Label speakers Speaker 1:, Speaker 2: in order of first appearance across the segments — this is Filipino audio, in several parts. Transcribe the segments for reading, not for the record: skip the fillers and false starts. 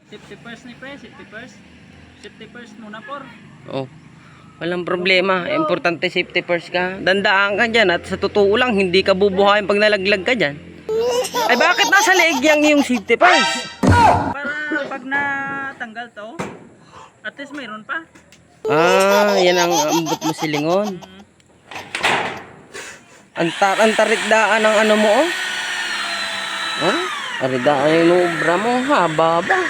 Speaker 1: Safety first ni pre, safety first. Safety first muna por.
Speaker 2: Oh. Walang problema. Importante safety first ka. Dandaan ka dyan. At sa totoo lang, hindi ka bubuhayin pag nalaglag ka dyan. Ay bakit nasa leeg yung safety first?
Speaker 1: Para pag natanggal to, at least mayroon pa.
Speaker 2: Ah, yan ang ambot mo silingon. Ang tarikdaan ng ano mo oh. Oh, tarikdaan yung ubra mo. Haba ba?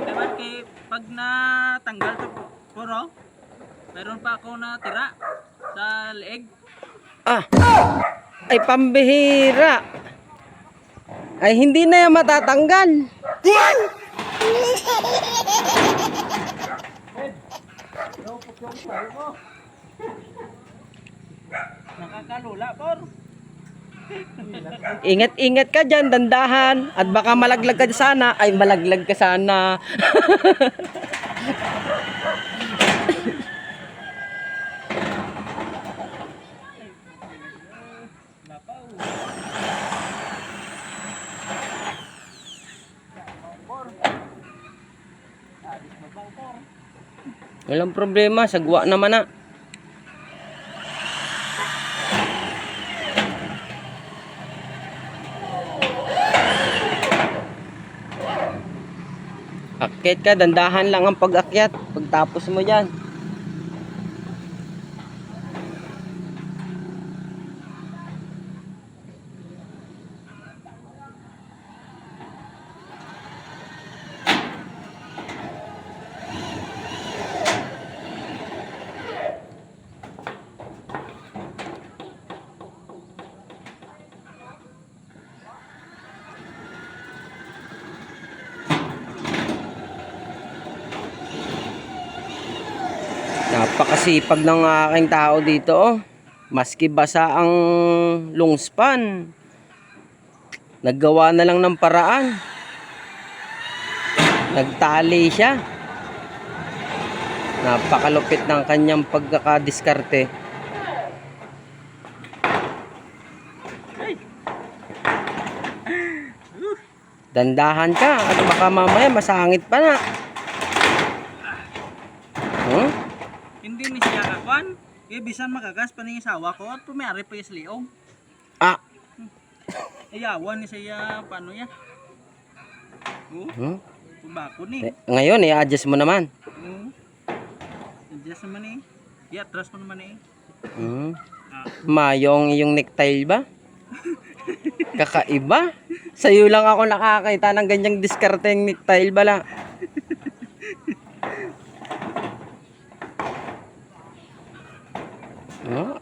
Speaker 1: Diba, pag natanggal to puro, mayroon pa ako na tira sa leeg.
Speaker 2: Ah, ay pambihira. Ay hindi na yan matatanggal.
Speaker 1: Nakakalula por.
Speaker 2: Ingat-ingat ka dyan, dandahan. At baka malaglag ka sana. Ay malaglag ka sana. Walang problema, sagwa naman na. Akyat ka, dandahan lang ang pag-akyat. Pagtapos mo dyan. Napakasipag ng aking tao dito oh. Maski basa ang lungspan, naggawa na lang ng paraan. Nagtali siya. Napakalupit ng kanyang pagkakadiskarte. Dandahan ka at baka mamaya masangit pa na.
Speaker 1: Hindi ni siya kakwan. Bisan magagas pa ni isawa ko at pumiyari pa yung liog.
Speaker 2: Ah.
Speaker 1: Ayawan ni siya paano ya? Bako ni.
Speaker 2: Ngayon i-adjust mo naman.
Speaker 1: Adjust naman eh. I-atras mo naman eh.
Speaker 2: Mayong yung necktie ba? Kakaiba. Sa'yo lang ako nakakita ng ganyang diskarteng necktie bala.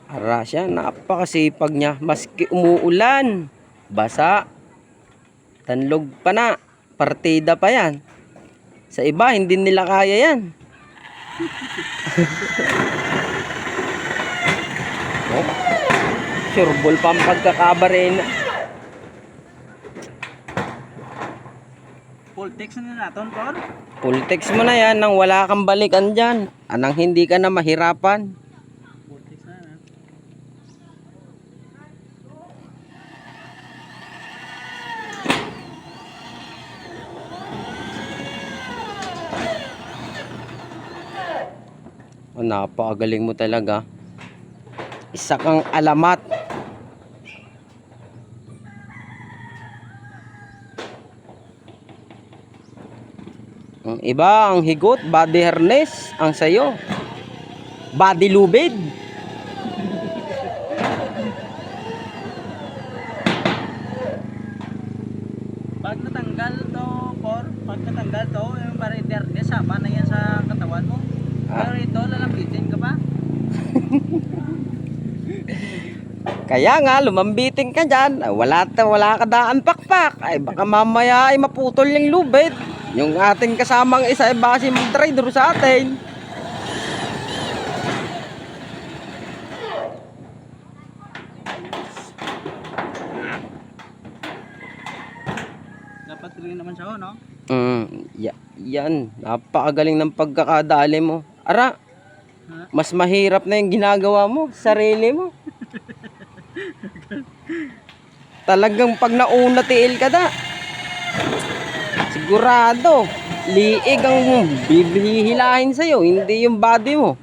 Speaker 2: Ara siya, napakasipag niya. Maski umuulan, basa, tanlog pa na, partida pa yan. Sa iba, hindi nila kaya yan. Sureball pa ang pagkakabarena.
Speaker 1: Full text na natin, Por.
Speaker 2: Full text mo na yan nang wala kang balikan dyan. Anang hindi ka na mahirapan.
Speaker 1: Full text na na.
Speaker 2: Oh, napakagaling mo talaga. Isa kang alamat. Ang iba, ang higot, body harness. Ang sayo, body lubid.
Speaker 1: Pag natanggal to, Por, pag natanggal to, yung barider niya, sama na yan sa katawan mo. Pero ito, lalambitin ka pa.
Speaker 2: Kaya nga, lumambitin ka dyan. Wala ka daan pakpak. Ay baka mamaya ay maputol yung lubid. Yung ating kasamang isa ay base mag-trader sa atin.
Speaker 1: Dapat rin naman siya, no?
Speaker 2: Yan. Napakagaling ng pagkakadali mo. Ara, mas mahirap na yung ginagawa mo. Sarili mo. Talagang pag nauna tiil ka da. Sigurado, liig ang bibihilahin sa'yo, hindi yung body mo.